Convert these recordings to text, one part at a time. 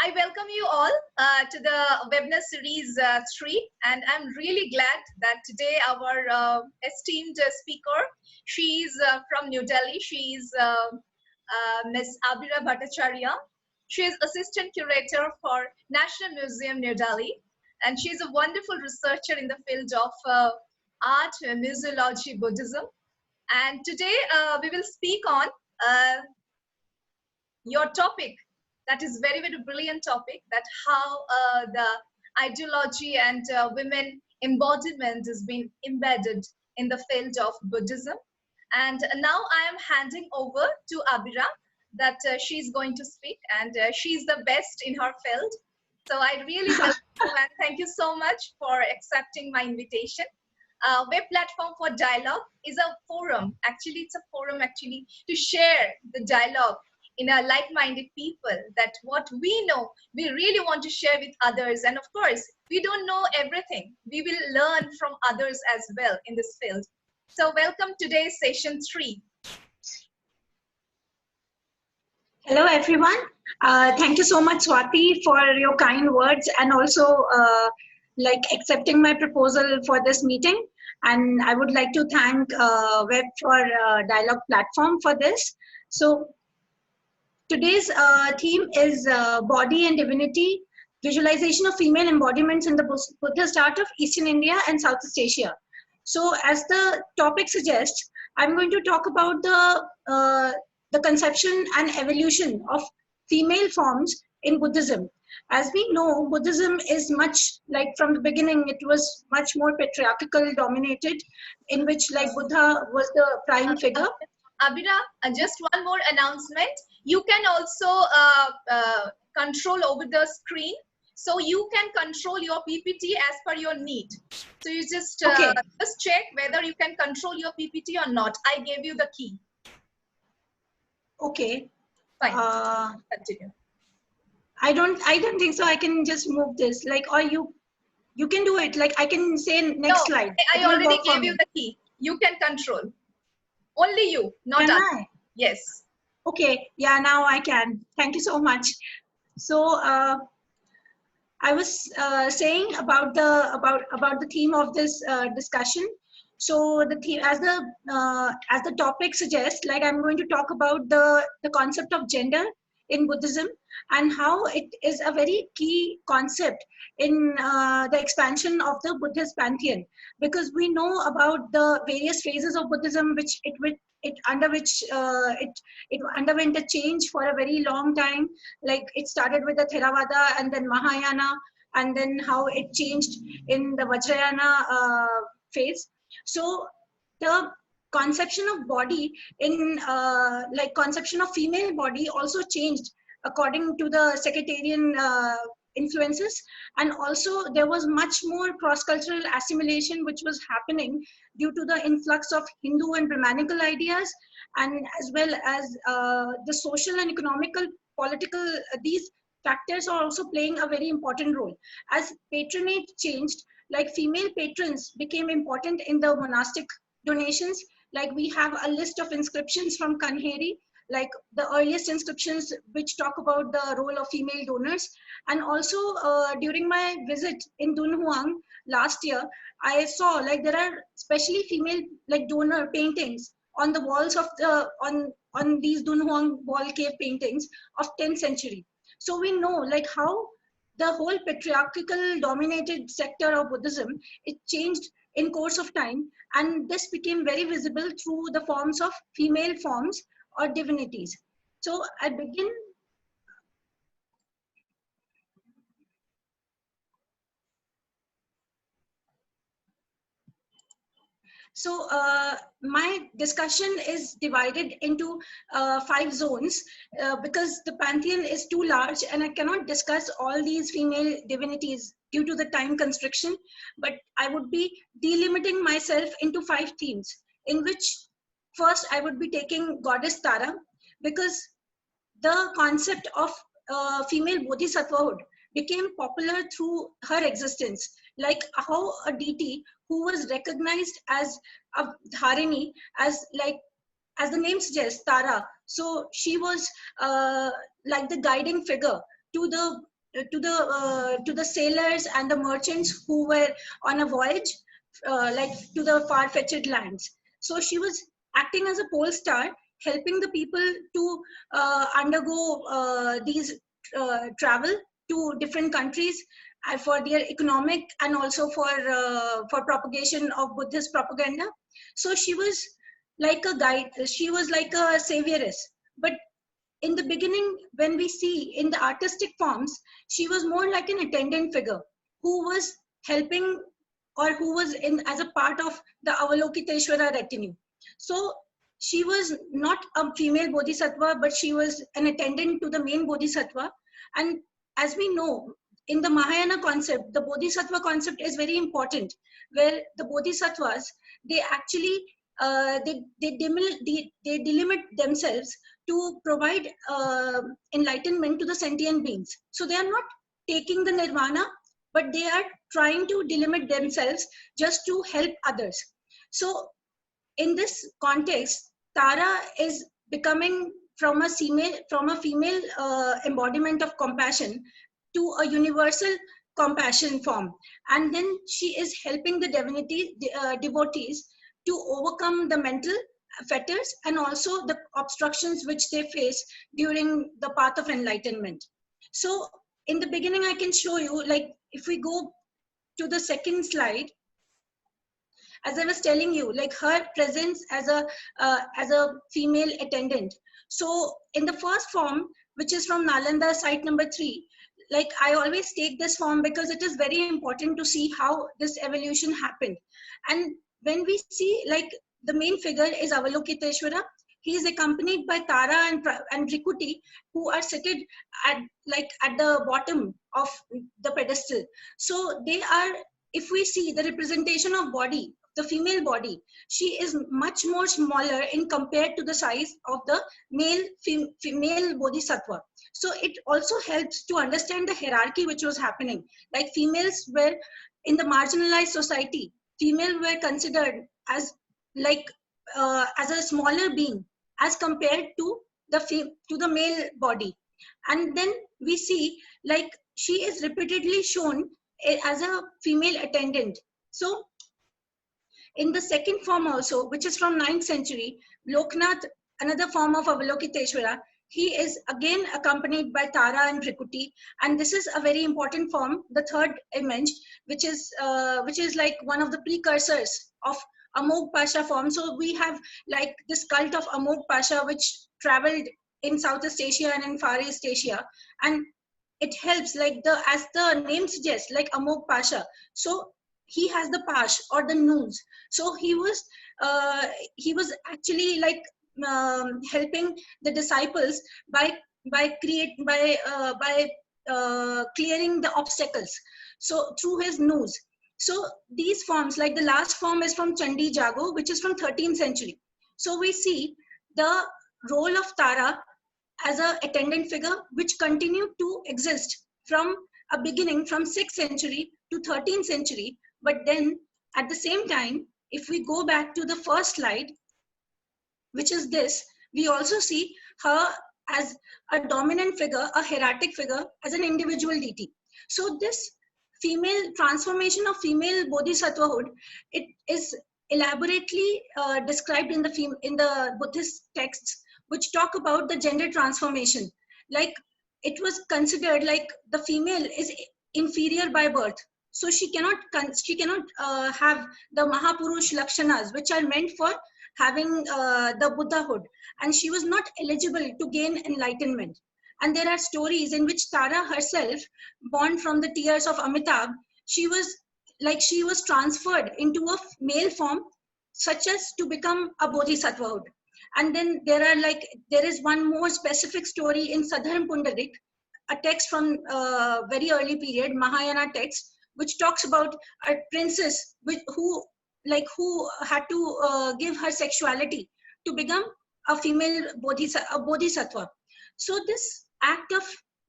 I welcome you all to the webinar series 3, and I'm really glad that today our esteemed speaker, she's from New Delhi. She's Ms. Abira Bhattacharya. She is Assistant Curator for National Museum, New Delhi, and she's a wonderful researcher in the field of art, museology, Buddhism. And today we will speak on your topic, that is very brilliant topic, that how the ideology and women embodiment has been embedded in the field of Buddhism. And now I am handing over to Abira, that she's going to speak, and she's the best in her field. So I really welcome you, and thank you so much for accepting my invitation. Web platform for dialogue is a forum. Actually, it's a forum actually to share the dialogue in a like-minded people, that what we know, we really want to share with others. And of course, we don't know everything. We will learn from others as well in this field. So welcome today's session 3. Hello, everyone. Thank you so much, Swati, for your kind words and also accepting my proposal for this meeting. And I would like to thank Web for Dialogue platform for this. So today's theme is Body and Divinity, Visualization of Female Embodiments in the Buddhist Art of Eastern India and Southeast Asia. So as the topic suggests, I'm going to talk about the conception and evolution of female forms in Buddhism. As we know, Buddhism is much like from the beginning, it was much more patriarchal dominated, in which like Buddha was the prime figure. Abira, just one more announcement. You can also control over the screen. So you can control your PPT as per your need. So you just check whether you can control your PPT or not. I gave you the key. Okay. Fine. Continue. I don't think so. I can just move this, or you can do it. Like I can say next slide. I already gave you the key. You can control. Only you, not us. Yes. Okay. Yeah. Now I can. Thank you so much. So I was saying about the theme of this discussion. So the theme, as the topic suggests, like I'm going to talk about the concept of gender in Buddhism and how it is a very key concept in the expansion of the Buddhist pantheon, because we know about the various phases of Buddhism it underwent a change for a very long time. Like it started with the Theravada and then Mahayana, and then how it changed in the Vajrayana phase. So the conception of body in conception of female body also changed according to the sectarian influences, and also there was much more cross-cultural assimilation which was happening due to the influx of Hindu and Brahmanical ideas, and as well as the social and economical political these factors are also playing a very important role. As patronage changed, like female patrons became important in the monastic donations. Like we have a list of inscriptions from Kanheri, like the earliest inscriptions which talk about the role of female donors. And also during my visit in Dunhuang last year, I saw like there are especially female like donor paintings on the walls of the on these Dunhuang wall cave paintings of 10th century. So we know like how the whole patriarchal dominated sector of Buddhism, it changed in course of time, and this became very visible through the forms of female forms or divinities. So I begin. So my discussion is divided into 5 zones because the pantheon is too large and I cannot discuss all these female divinities due to the time constriction, but I would be delimiting myself into 5 themes, in which first I would be taking goddess Tara, because the concept of female bodhisattvahood became popular through her existence, like how a deity who was recognized as a Dharini, as the name suggests, Tara. So she was like the guiding figure to the sailors and the merchants who were on a voyage, like to the far-fetched lands. So she was acting as a pole star, helping the people to undergo these travel to different countries for their economic and also for propagation of Buddhist propaganda. So she was like a guide, she was like a savioress. But in the beginning, when we see in the artistic forms, she was more like an attendant figure who was helping, or who was in as a part of the Avalokiteshvara retinue. So she was not a female bodhisattva, but she was an attendant to the main bodhisattva. And as we know, in the Mahayana concept, the bodhisattva concept is very important, where the bodhisattvas, they actually they delimit themselves to provide enlightenment to the sentient beings. So they are not taking the nirvana, but they are trying to delimit themselves just to help others. So in this context, Tara is becoming from a female embodiment of compassion to a universal compassion form, and then she is helping the devotees to overcome the mental fetters and also the obstructions which they face during the path of enlightenment. So in the beginning, I can show you, like if we go to the second slide, as I was telling you, like her presence as a female attendant. So in the first form, which is from Nalanda site number 3, like I always take this form because it is very important to see how this evolution happened. And when we see, like the main figure is Avalokiteshvara, he is accompanied by Tara and Rikuti, who are seated at the bottom of the pedestal. So they are, if we see the representation of body, the female body, she is much more smaller in compared to the size of the female bodhisattva. So it also helps to understand the hierarchy which was happening. Like females were in the marginalized society, female were considered as like as a smaller being as compared to the male body. And then we see, like she is repeatedly shown as a female attendant. So in the second form also, which is from 9th century, Loknath, another form of Avalokiteshvara, he is again accompanied by Tara and Rikuti, and this is a very important form, the third image, which is like one of the precursors of Amogh Pasha form. So we have like this cult of Amogh Pasha, which traveled in Southeast Asia and in Far East Asia, and it helps, like as the name suggests, like Amogh Pasha. So he has the pash or the noose. So he was actually like helping the disciples by clearing the obstacles. So through his noose. So these forms, like the last form is from Chandi Jago, which is from 13th century. So we see the role of Tara as an attendant figure, which continued to exist from a beginning from 6th century to 13th century. But then at the same time, if we go back to the first slide, which is this, we also see her as a dominant figure, a hieratic figure, as an individual deity. So this female transformation of female bodhisattvahood, it is elaborately described in the Buddhist texts, which talk about the gender transformation. Like it was considered like the female is inferior by birth. So she cannot have the Mahapurush Lakshanas, which are meant for having the Buddhahood. And she was not eligible to gain enlightenment. And there are stories in which Tara herself, born from the tears of Amitabh, she was transferred into a male form, such as to become a bodhisattvahood. And then there is one more specific story in Sadharm Pundarik, a text from very early period, Mahayana text, which talks about a princess who had to give her sexuality to become a female bodhisattva. So this act of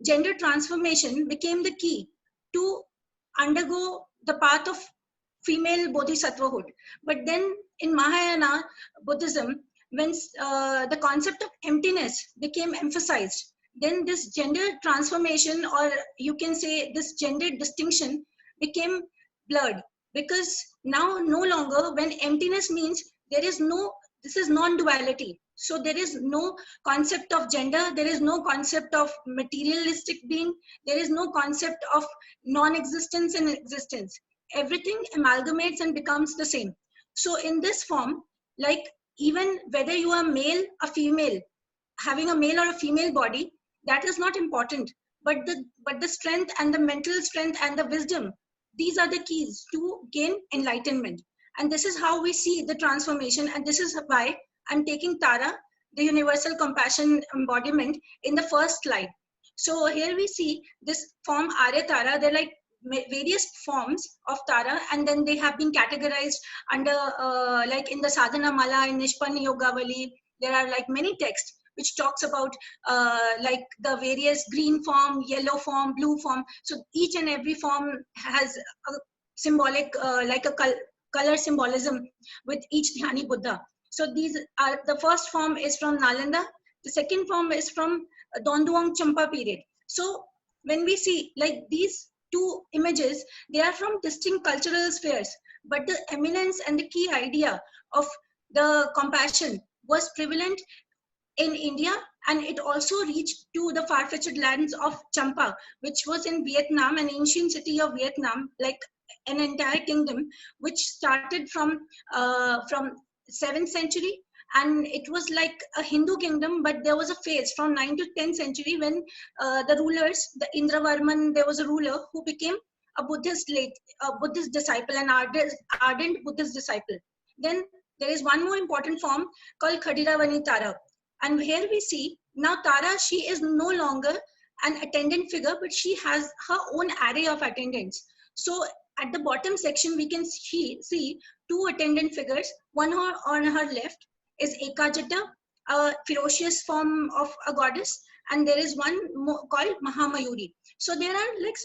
gender transformation became the key to undergo the path of female bodhisattvahood. But then in Mahayana Buddhism, when the concept of emptiness became emphasized, then this gender transformation, or you can say this gender distinction, became blurred, because now no longer when emptiness means there is no, this is non-duality. So there is no concept of gender, there is no concept of materialistic being, there is no concept of non-existence and existence. Everything amalgamates and becomes the same. So in this form, like even whether you are male or female, having a male or a female body, that is not important, but the strength and the mental strength and the wisdom, these are the keys to gain enlightenment. And this is how we see the transformation, and this is why I'm taking Tara, the universal compassion embodiment, in the first slide. So here we see this form Arya Tara. They're like various forms of Tara, and then they have been categorized under like in the Sadhana Mala, in Nishpan Yogavali, there are like many texts which talks about like the various green form, yellow form, blue form. So each and every form has a symbolic, like a color symbolism with each Dhyani Buddha. So these are, the first form is from Nalanda, the second form is from Donduang Champa period. So when we see like these two images, they are from distinct cultural spheres, but the eminence and the key idea of the compassion was prevalent in India, and it also reached to the far-fetched lands of Champa, which was in Vietnam, an ancient city of Vietnam, like an entire kingdom, which started from 7th century, and it was like a Hindu kingdom, but there was a phase from 9th to 10th century when the rulers, the Indravarman, there was a ruler who became a Buddhist disciple, an ardent Buddhist disciple. Then there is one more important form called Khadiravani Tara. And here we see now Tara, she is no longer an attendant figure, but she has her own array of attendants. So at the bottom section, we can see two attendant figures. One on her left is Ekajata, a ferocious form of a goddess, and there is one called Mahamayuri. So there are like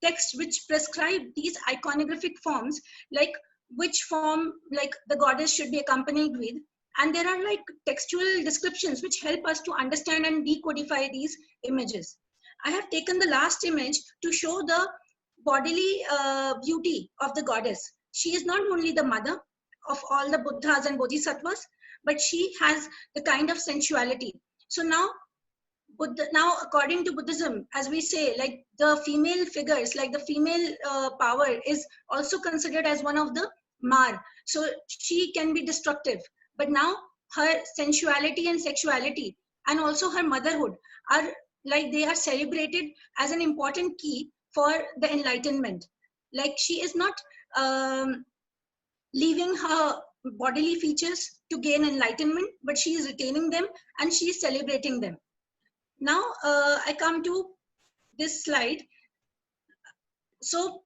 texts which prescribe these iconographic forms, like which form like the goddess should be accompanied with. And there are like textual descriptions which help us to understand and decodify these images. I have taken the last image to show the bodily beauty of the goddess. She is not only the mother of all the Buddhas and Bodhisattvas, but she has the kind of sensuality. So now, according to Buddhism, as we say, like the female figures, like the female power is also considered as one of the mar. So she can be destructive. But now her sensuality and sexuality and also her motherhood are like, they are celebrated as an important key for the enlightenment. Like she is not leaving her bodily features to gain enlightenment, but she is retaining them and she is celebrating them. Now I come to this slide. So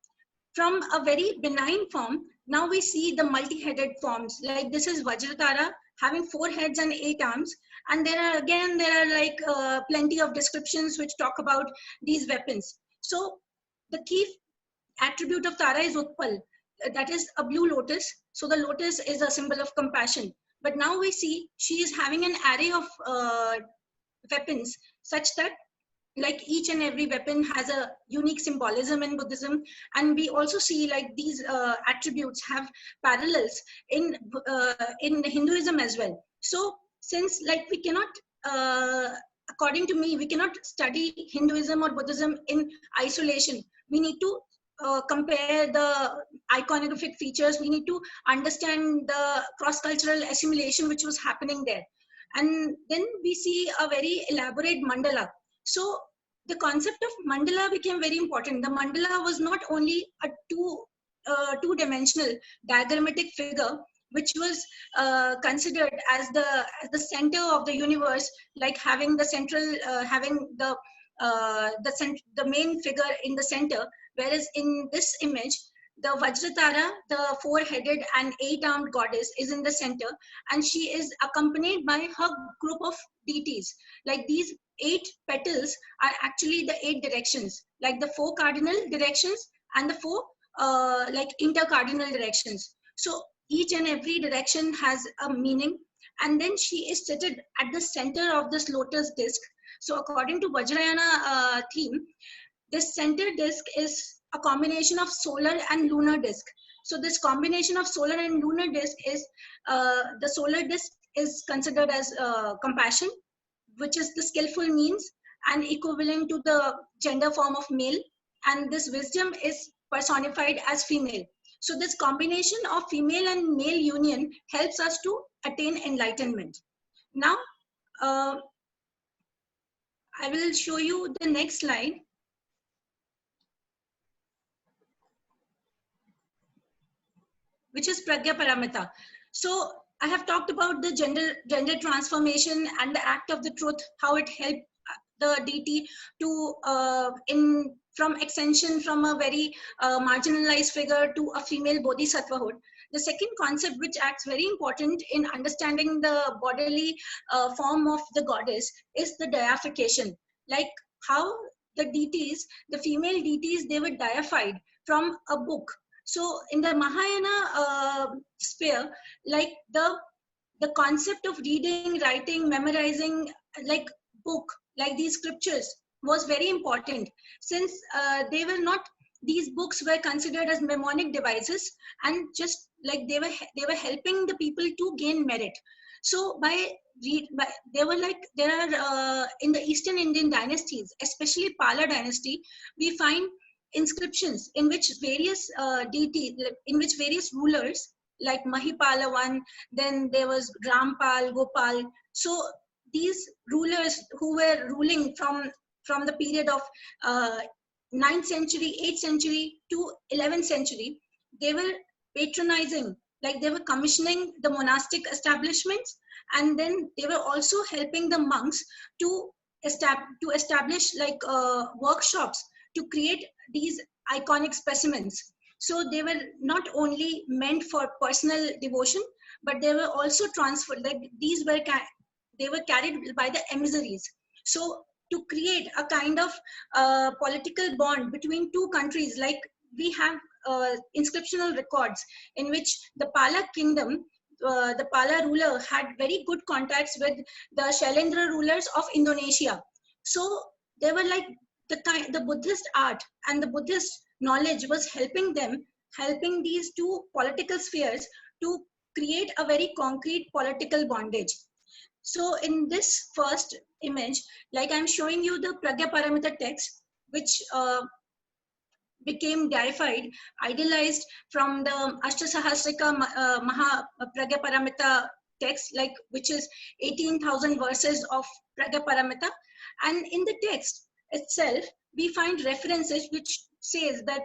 from a very benign form, now we see the multi-headed forms. Like this is Vajratara, having 4 heads and 8 arms. And there are like plenty of descriptions which talk about these weapons. So the key attribute of Tara is Utpal. That is a blue lotus. So the lotus is a symbol of compassion. But now we see she is having an array of weapons such that like each and every weapon has a unique symbolism in Buddhism. And we also see like these attributes have parallels in Hinduism as well. So since like we cannot, according to me, we cannot study Hinduism or Buddhism in isolation. We need to compare the iconographic features. We need to understand the cross-cultural assimilation which was happening there. And then we see a very elaborate mandala. So the concept of mandala became very important. The mandala was not only a two-dimensional diagrammatic figure, which was considered as the center of the universe, like having the central, having the main figure in the center. Whereas in this image, the Vajratara, the 4-headed and 8-armed goddess, is in the center, and she is accompanied by her group of deities. Like these 8 petals are actually the 8 directions, like the 4 cardinal directions and the 4 like intercardinal directions. So each and every direction has a meaning. And then she is seated at the center of this lotus disc, So according to Vajrayana theme, this center disk is a combination of solar and lunar disk. So this combination of solar and lunar disk is, the solar disk is considered as compassion, which is the skillful means and equivalent to the gender form of male. And this wisdom is personified as female. So this combination of female and male union helps us to attain enlightenment. Now, I will show you the next slide, which is Pragya Paramita. So I have talked about the gender transformation and the act of the truth, how it helped the deity to in from extension from a very marginalized figure to a female bodhisattvahood. The second concept which acts very important in understanding the bodily form of the goddess is the deification, like how the deities, the female deities, they were deified from a book. So in the Mahayana sphere, like the concept of reading, writing, memorizing, like book, like these scriptures, was very important, since they were not, these books were considered as mnemonic devices, and just like they were helping the people to gain merit. So they were like, there are in the Eastern Indian dynasties, especially Pala dynasty, we find inscriptions in which various deities, in which various rulers like Mahipala one, then there was Rampal, Gopal. So these rulers who were ruling from the period of 9th century, 8th century to 11th century, they were patronizing, like they were commissioning the monastic establishments, and then they were also helping the monks to establish like workshops to create these iconic specimens. So they were not only meant for personal devotion, but they were also transferred, like these were they were carried by the emissaries. So to create a kind of political bond between two countries, like we have inscriptional records in which the Pala kingdom, the Pala ruler had very good contacts with the Shailendra rulers of Indonesia. So they were like the Buddhist art and the Buddhist knowledge was helping them, helping these two political spheres to create a very concrete political bondage. So in this first image, like I'm showing you the Pragya Paramita text, which became deified, idealized from the Ashtasahasrika Maha Pragya Paramita text, like which is 18,000 verses of Pragya Paramita. And in the text itself, we find references which says that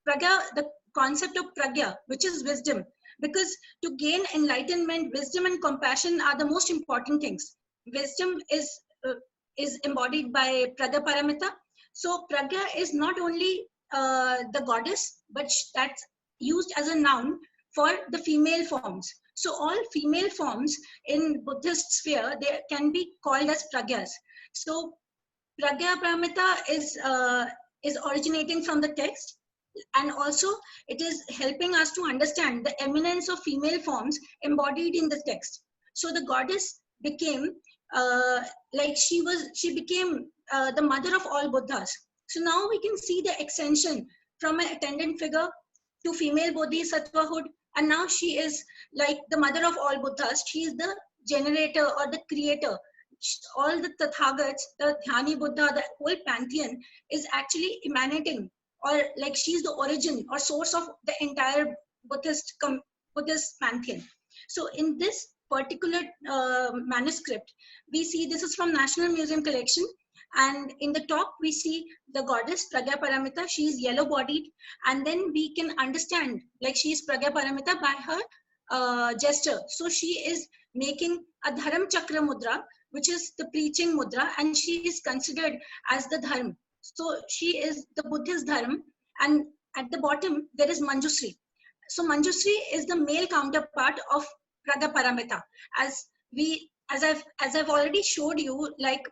Pragya, the concept of Pragya, which is wisdom, because to gain enlightenment, wisdom and compassion are the most important things. Wisdom is embodied by Pragya Paramita. So Pragya is not only the goddess, but that's used as a noun for the female forms. So all female forms in Buddhist sphere, they can be called as Pragyas. So Pragya Paramita is originating from the text, and also it is helping us to understand the eminence of female forms embodied in the text. So the goddess became like she became the mother of all Buddhas. So now we can see the extension from an attendant figure to female bodhisattvahood, and now she is like the mother of all Buddhas. She is the generator or the creator. All the Tathagats, the Dhyani Buddha, the whole pantheon is actually emanating, or like she's the origin or source of the entire Buddhist pantheon. So in this particular manuscript, we see, this is from National Museum collection, and in the top we see the goddess Pragya Paramita. She is yellow bodied, and then we can understand like she is Pragya Paramita by her gesture. So she is making a Dharam Chakra mudra, which is the preaching mudra, and she is considered as the Dharma. So she is the Buddhist Dharma, and at the bottom there is Manjusri. So Manjusri is the male counterpart of Pragya Paramita. As I've already showed you, like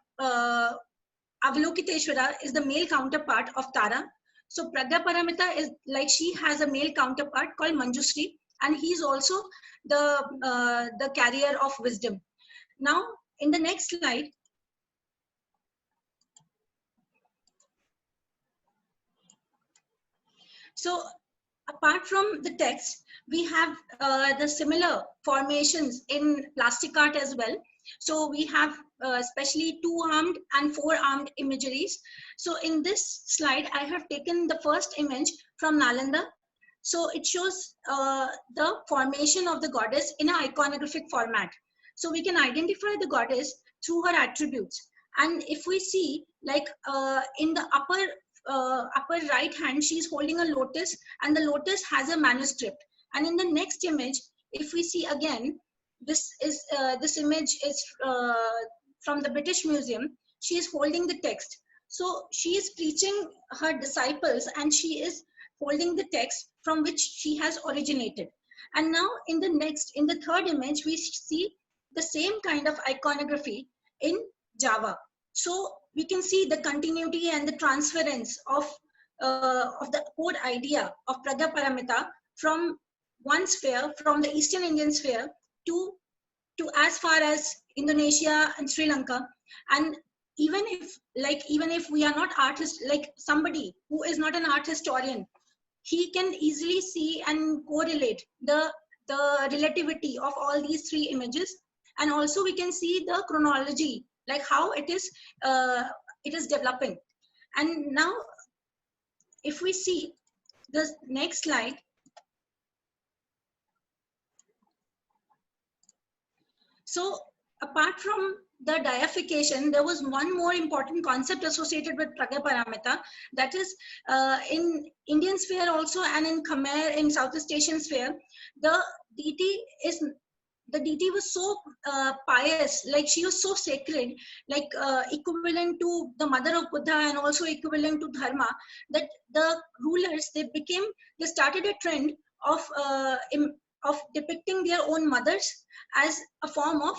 Avalokiteshvara is the male counterpart of Tara. So Pragya Paramita is like, she has a male counterpart called Manjusri, and he is also the carrier of wisdom. Now in the next slide, So apart from the text, we have the similar formations in plastic art as well. So we have especially two-armed and four-armed imageries. So in this slide, I have taken the first image from Nalanda. So it shows the formation of the goddess in an iconographic format. So we can identify the goddess through her attributes. And if we see, like in the upper right hand, she is holding a lotus, and the lotus has a manuscript. And in the next image, if we see again, this image is from the British Museum. She is holding the text. So she is preaching her disciples, and she is holding the text from which she has originated. And now in the third image, we see the same kind of iconography in Java. So we can see the continuity and the transference of the core idea of Pragya Paramita from one sphere, from the Eastern Indian sphere, to as far as Indonesia and Sri Lanka. And even if we are not artists, like somebody who is not an art historian, he can easily see and correlate the relativity of all these three images. And also we can see the chronology, like how it is developing. And now if we see the next slide, so apart from the deification, there was one more important concept associated with Pragya Paramita, that is in Indian sphere also, and in Khmer, in Southeast Asian sphere, the deity was so pious, like she was so sacred, like equivalent to the mother of Buddha and also equivalent to Dharma, that the rulers, they started a trend of depicting their own mothers as a form of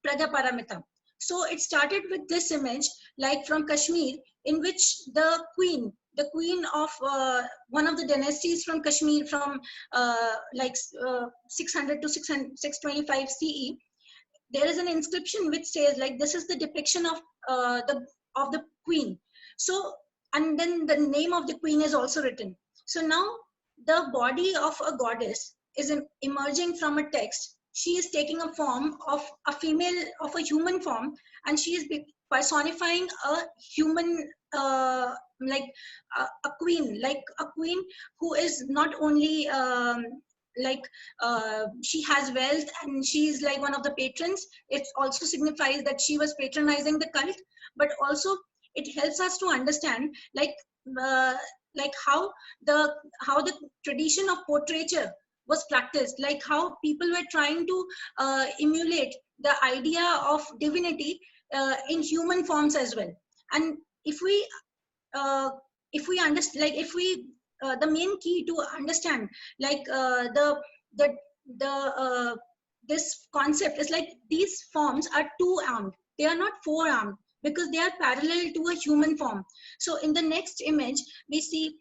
Pragya Paramita. So it started with this image, like from Kashmir, in which the queen of one of the dynasties from Kashmir, from 600 to 625 CE, there is an inscription which says, like, this is the depiction of the queen. So, and then the name of the queen is also written. So now the body of a goddess is emerging from a text. She is taking a form of a female, of a human form, and she is personifying a human, like a queen who is not only she has wealth and she is like one of the patrons. It also signifies that she was patronizing the cult, but also it helps us to understand how the tradition of portraiture was practiced, like how people were trying to emulate the idea of divinity in human forms as well. And if we understand, like if we the main key to understand, like this concept is, like, these forms are two-armed, they are not four-armed, because they are parallel to a human form. So in the next image we see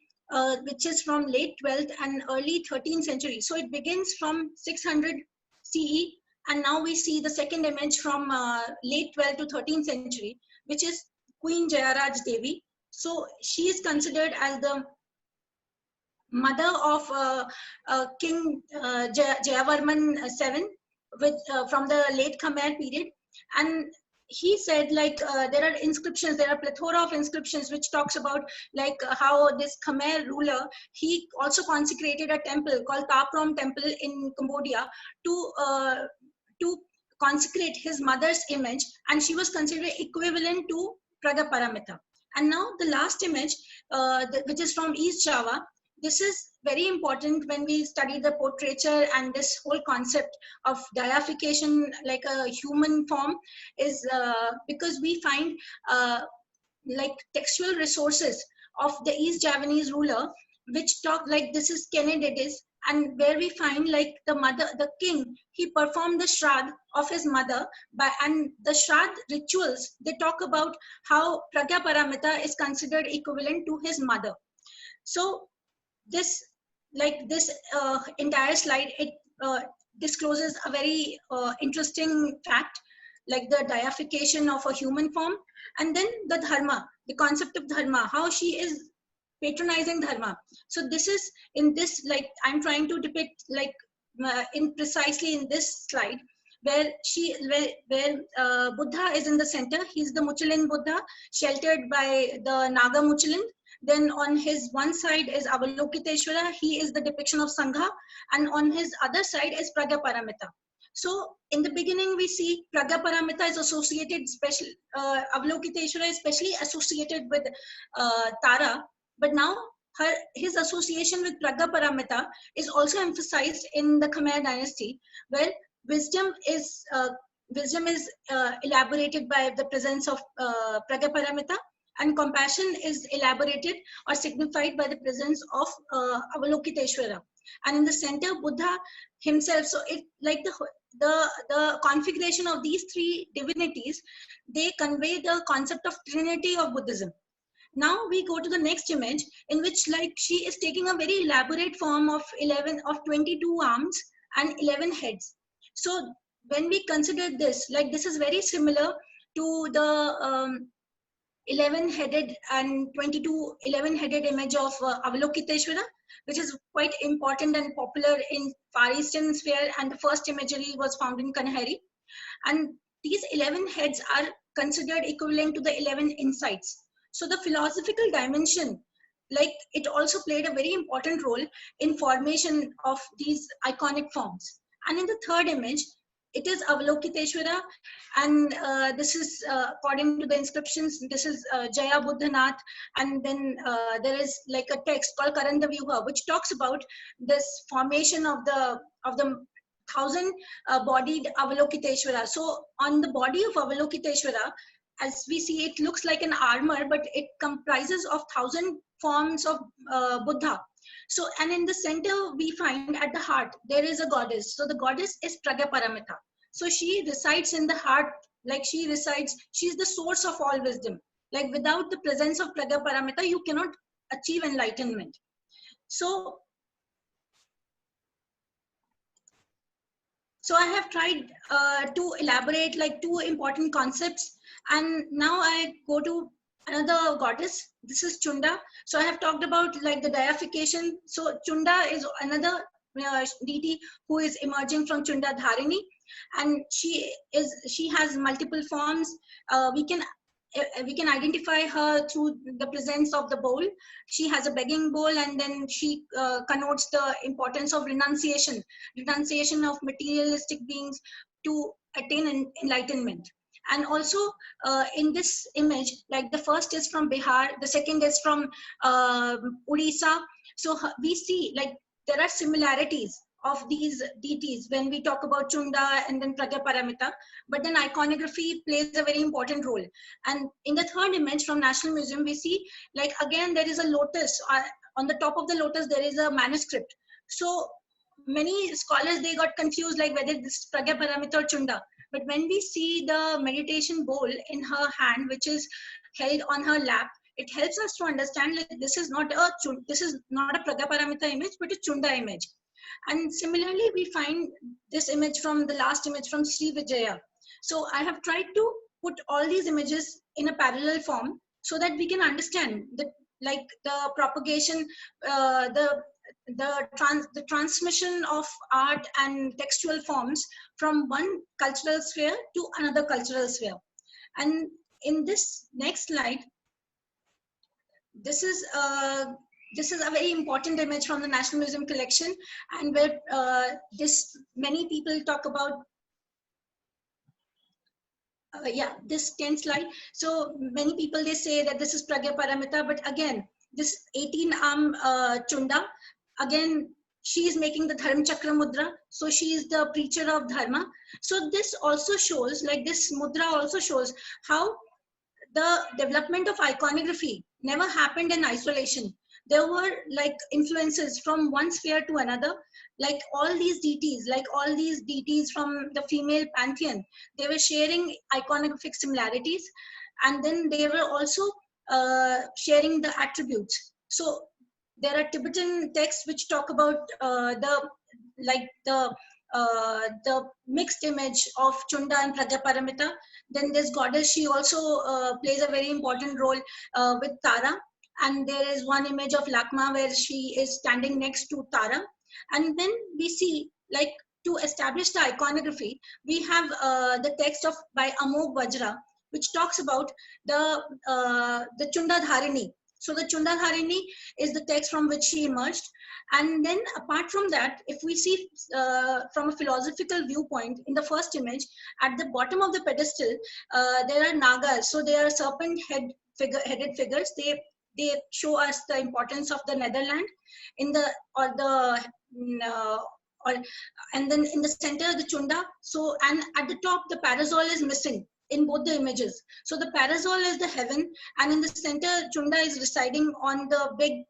which is from late 12th and early 13th century. So it begins from 600 CE, and now we see the second image from late 12th to 13th century, which is Queen Jayaraj Devi. So she is considered as the mother of King Jayavarman VII, from the late Khmer period. And he said, like, there are inscriptions, there are plethora of inscriptions which talks about, like, how this Khmer ruler, he also consecrated a temple called Ta Prohm Temple in Cambodia to consecrate his mother's image, and she was considered equivalent to Pragya Paramita. And now the last image, which is from East Java. This is very important when we study the portraiture and this whole concept of deification, like a human form, is because we find like textual resources of the East Javanese ruler, which talk like this is Kenedidis, and where we find, like, the king, he performed the Shrad of his mother, and the Shrad rituals, they talk about how Pragya Paramita is considered equivalent to his mother. So this entire slide, it discloses a very interesting fact, like the deification of a human form, and then the dharma, the concept of dharma, how she is patronizing dharma. So this is in this, like I'm trying to depict, like in precisely in this slide, where Buddha is in the center. He's the Muchalind Buddha, sheltered by the Naga Muchalind. Then on his one side is Avalokiteshvara. He is the depiction of Sangha, and on his other side is Pragyaparamita. So in the beginning, we see Pragyaparamita is associated, Avalokiteshvara is especially associated with Tara, but now his association with Pragyaparamita is also emphasized in the Khmer dynasty, where wisdom is elaborated by the presence of Pragyaparamita, and compassion is elaborated or signified by the presence of Avalokiteshvara. And in the center, Buddha himself. So it, like the configuration of these three divinities, they convey the concept of Trinity of Buddhism. Now we go to the next image, in which like she is taking a very elaborate form of 22 arms and 11 heads. So when we consider this, like this is very similar to the 11-headed and 11-headed image of Avalokiteshvara, which is quite important and popular in Far Eastern sphere, and the first imagery was found in Kanheri. And these 11 heads are considered equivalent to the 11 insights. So the philosophical dimension, like it also played a very important role in formation of these iconic forms. And in the third image, it is Avalokiteshvara, and this is according to the inscriptions, this is Jaya Buddhanath, and then there is like a text called Karanda Vyuha, which talks about this formation of the 1,000 bodied Avalokiteshvara. So on the body of Avalokiteshvara, as we see, it looks like an armor, but it comprises of 1,000 forms of Buddha. So, and in the center, we find at the heart, there is a goddess. So the goddess is Pragyaparamita. So she resides in the heart, like she resides, she's the source of all wisdom. Like without the presence of Pragyaparamita, you cannot achieve enlightenment. So I have tried to elaborate like two important concepts. And now I go to another goddess. This is Chunda. So I have talked about like the deification. So Chunda is another deity who is emerging from Chunda Dharini, and she has multiple forms. We can identify her through the presence of the bowl. She has a begging bowl, and then she connotes the importance of renunciation of materialistic beings to attain enlightenment. And also in this image, like the first is from Bihar, the second is from Odisha. So we see like there are similarities of these deities when we talk about Chunda and then Pragyaparamita, but then iconography plays a very important role. And in the third image from National Museum, we see like again there is a lotus. On the top of the lotus there is a manuscript. So many scholars, they got confused like whether this is Pragyaparamita or Chunda. But when we see the meditation bowl in her hand, which is held on her lap, it helps us to understand like this is not a Pragyaparamita image, but a Chunda image. And similarly, we find this image from the last image from Sri Vijaya. So I have tried to put all these images in a parallel form so that we can understand the propagation, the transmission of art and textual forms from one cultural sphere to another cultural sphere. And in this next slide, this is a very important image from the National Museum collection, and where many people talk about this 10th slide. So many people, they say that this is Pragyaparamita, but again this 18-arm Chunda, again she is making the Dharma Chakra mudra, so she is the preacher of dharma. So this also shows, like this mudra also shows how the development of iconography never happened in isolation. There were like influences from one sphere to another, like all these deities from the female pantheon, they were sharing iconographic similarities, and then they were also sharing the attributes. So there are Tibetan texts which talk about the mixed image of Chunda and Pragyaparamita. Then this goddess, she also plays a very important role with Tara. and there is one image of Lakma where she is standing next to Tara. And then we see, like, to establish the iconography, we have the text of by Amog Vajra, which talks about the Chunda Dharini. So the Chunda Dharini is the text from which she emerged. And then apart from that, if we see from a philosophical viewpoint, in the first image, at the bottom of the pedestal, there are Nagas. So they are headed figures. They show us the importance of the Netherland in the or the or and then in the center the Chunda. So, and at the top the parasol is missing in both the images. So the parasol is the heaven, and in the center Chunda is residing on the big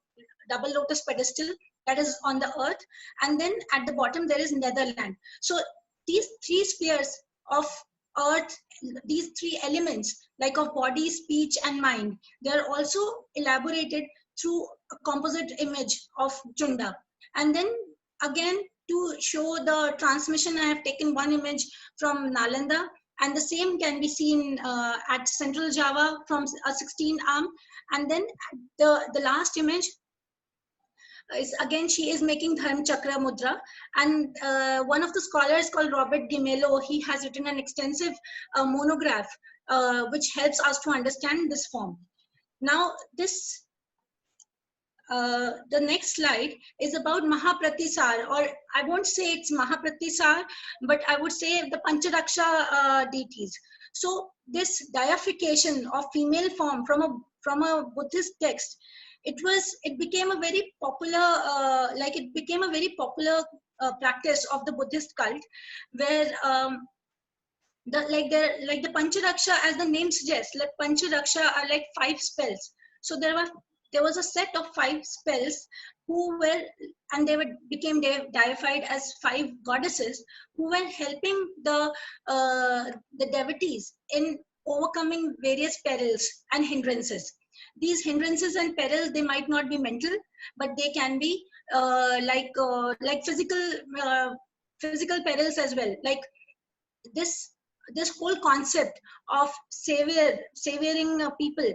double lotus pedestal that is on the earth, and then at the bottom there is Netherland. So these three spheres of earth, these three elements like of body, speech and mind, they are also elaborated through a composite image of Chunda. And then again, to show the transmission, I have taken one image from Nalanda, and the same can be seen at Central Java from a 16 arm. And then the last image is again, she is making Dharm Chakra Mudra. And one of the scholars called Robert Gimello, he has written an extensive monograph which helps us to understand this form. Now, this the next slide is about Mahapratisar, or I won't say it's Mahapratisar, but I would say the Pancharaksha deities. So this deification of female form from a Buddhist text, it became a very popular practice of the Buddhist cult, where the Pancharaksha, as the name suggests, like Pancharaksha are like 5 spells. So there was a set of 5 spells and they became deified as 5 goddesses who were helping the devotees in overcoming various perils and hindrances. These hindrances and perils, they might not be mental, but they can be like physical perils as well. Like this whole concept of savioring people,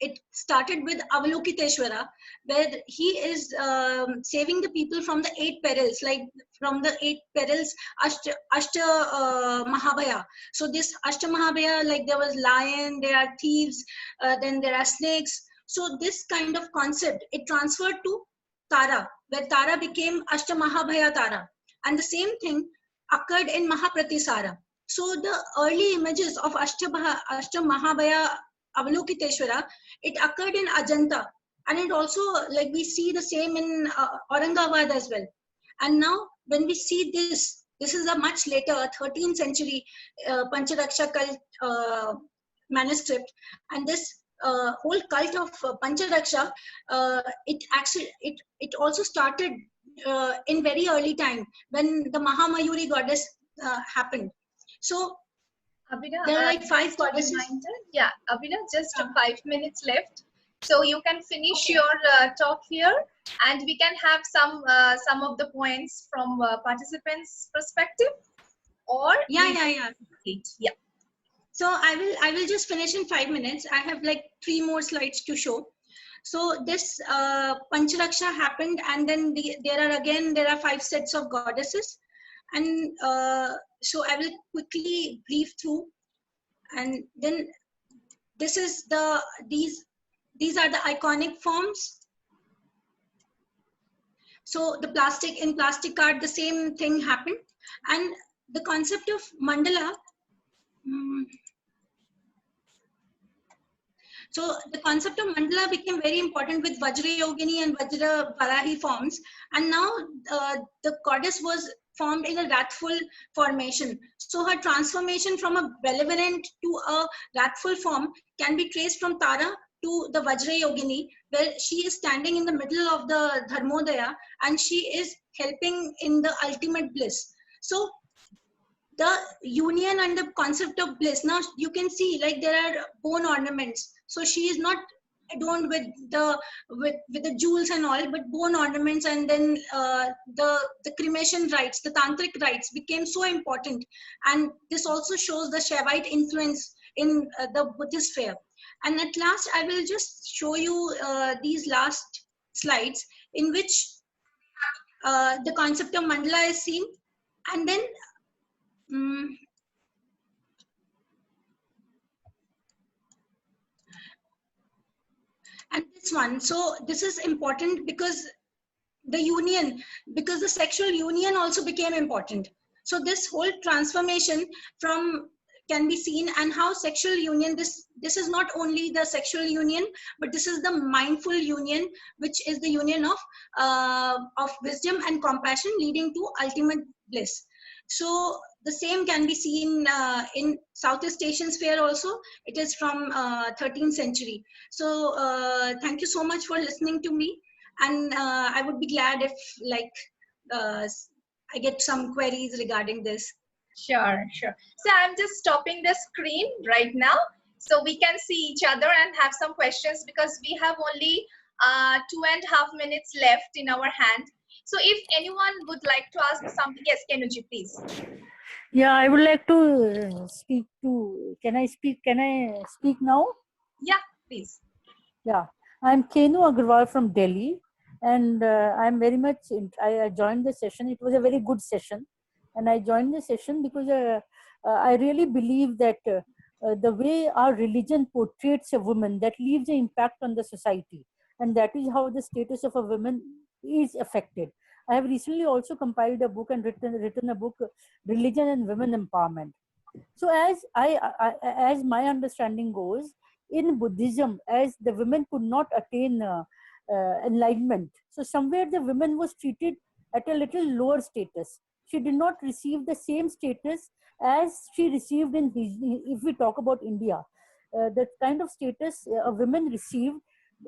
it started with Avalokiteshvara, where he is saving the people from the 8 perils, like from the 8 perils, Ashta Mahabhaya. So this Ashta Mahabhaya, like there was lion, there are thieves, then there are snakes. So this kind of concept, it transferred to Tara, where Tara became Ashta Mahabhaya Tara. And the same thing occurred in Mahapratisara. So the early images of Ashta Mahabhaya Avalokiteshvara, it occurred in Ajanta, and it also, like we see the same in Aurangabad as well. And now when we see this is a much later 13th century Pancharaksha cult manuscript, and this whole cult of Pancharaksha, it also started in very early time when the Mahamayuri goddess happened. So Abhina, there are like 5 goddesses. Yeah, Abhina, just 5 minutes left. So you can finish your talk here, and we can have some of the points from participants' perspective. Or Yeah. Yeah. So I will just finish in 5 minutes. I have like 3 more slides to show. So this Pancharaksha happened, and then there are 5 sets of goddesses, and so I will quickly brief through. And then this is these are the iconic forms. So the plastic art, the same thing happened, and the concept of mandala. So the concept of mandala became very important with Vajrayogini and Vajra Varahi forms, and now the goddess was formed in a wrathful formation. So her transformation from a benevolent to a wrathful form can be traced from Tara to the Vajrayogini, where she is standing in the middle of the Dharmodaya, and she is helping in the ultimate bliss. So the union and the concept of bliss, now you can see like there are bone ornaments. So she is not adorned with the jewels and all, but bone ornaments. And then the cremation rites, the tantric rites became so important, and this also shows the Shaivite influence in the Buddhist faith. And at last, I will just show you these last slides in which the concept of mandala is seen. And then and this one. So this is important because the union, because the sexual union also became important. So this whole transformation from can be seen, and how sexual union, this is not only the sexual union, but this is the mindful union, which is the union of wisdom and compassion leading to ultimate bliss. So the same can be seen in Southeast Asian sphere also. It is from 13th century. So thank you so much for listening to me. And I would be glad if I get some queries regarding this. Sure, sure. So I'm just stopping the screen right now so we can see each other and have some questions, because we have only 2.5 minutes left in our hand. So if anyone would like to ask something, yes, Kenuji, please. Yeah, I would like to speak to, can I speak now? Yeah, please. Yeah, I'm Kenu Agarwal from Delhi, and I'm very much, I joined the session. It was a very good session, and I joined the session because I really believe that the way our religion portrays a woman, that leaves an impact on the society, and that is how the status of a woman is affected. I have recently also compiled a book and written a book, Religion and Women Empowerment. So as my understanding goes, in Buddhism, as the women could not attain enlightenment, so somewhere the women was treated at a little lower status. She did not receive the same status as she received in, if we talk about India, the kind of status a woman received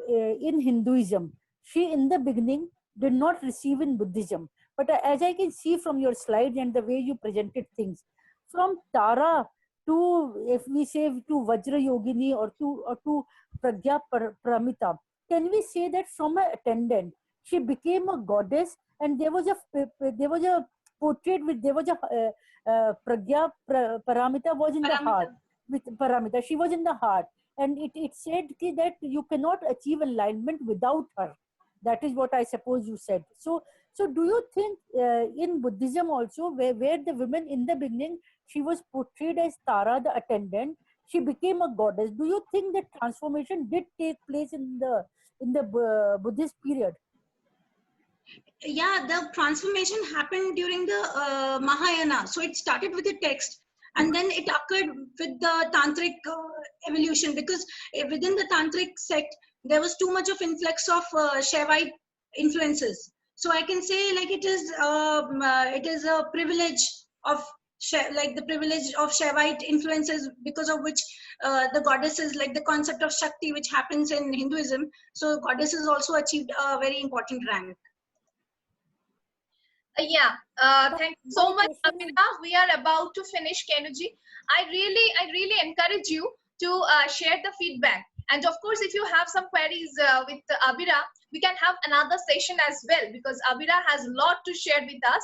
in Hinduism, she in the beginning did not receive in Buddhism. But as I can see from your slides and the way you presented things, from Tara to, if we say, to Vajra Yogini or to Pragya Paramita, can we say that from an attendant she became a goddess, and there was a portrait with, there was a Pragya Paramita was in the heart, with Paramita, she was in the heart, and it said that you cannot achieve alignment without her. That is what I suppose you said. So do you think in Buddhism also, where the women in the beginning, she was portrayed as Tara, the attendant, she became a goddess. Do you think that transformation did take place in the Buddhist period? Yeah, the transformation happened during the Mahayana. So it started with a text, and then it occurred with the tantric evolution, because within the tantric sect there was too much of influx of Shaivite influences. So I can say, like, it is a privilege of the privilege of Shaivite influences, because of which the goddesses, like the concept of Shakti, which happens in Hinduism, so goddesses also achieved a very important rank. Yeah, thank you so much, Abhina. We are about to finish, Kenuji. I really encourage you to share the feedback. And of course, if you have some queries with Abhira, we can have another session as well, because Abhira has a lot to share with us.